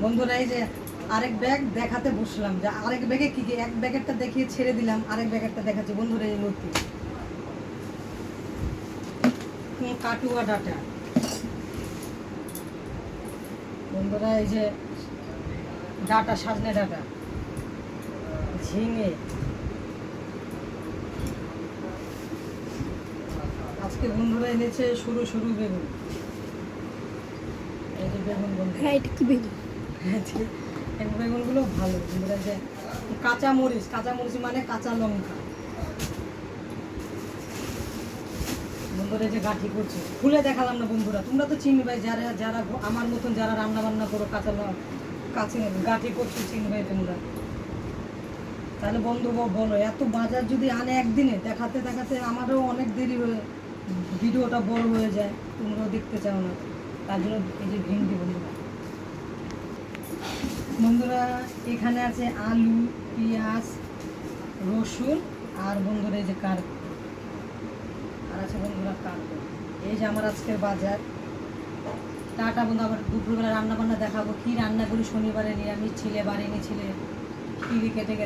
বন্ধুরা এই যে আরেক ব্যাগ দেখাতে বসলাম, যে আরেক ব্যাগে কি কি, এক ব্যাগেরটা দেখিয়ে ছেড়ে দিলাম, আরেক ব্যাগেরটা দেখাচ্ছি। বন্ধুরা এই লতি কাটুয়া ডাটা, বন্ধুরা এই যে ডাটা, সাজনে ডাটা, ঝিঙে, আজকে বন্ধুরা এনেছে সরু সরু বেগুন। এই যে বেগুন বন্ধু, হ্যাঁ এটা কি বেগুন? এই বেগুনগুলো ভালো বন্ধুরা। যে কাঁচা মরিচ, কাঁচা মরিচ মানে কাঁচা লঙ্কা। বন্ধুরা এই যে গাঁঠি করছে, খুলে দেখালাম না বন্ধুরা, তোমরা তো চিনবে যারা যারা আমার মতন যারা রান্না বান্না করো, কাঁচা গাঁঠি করছো চিনবে তোমরা। তাহলে বন্ধু বলো, এত বাজার যদি আনে একদিনে, দেখাতে দেখাতে আমারও অনেক দেরি হয়ে, ভিডিওটা বড় হয়ে যায়, তোমরাও দেখতে চাও না। তার জন্য এই যে ভিন্ডি বন্ধুরা, বন্ধুরা এখানে আছে আলু, পেঁয়াজ, রসুন, আর বন্ধুরা এই যে কারকম, আর আছে বন্ধুরা কারকম। এই যে আমার আজকের বাজার। টাটা বন্ধু, আবার দুপুরবেলা রান্না বান্না দেখাবো, কি রান্না করি। শনিবারে নিরামিষ ছিলে, বাড়িনি ছিলে, খিরি কেটে গেছে।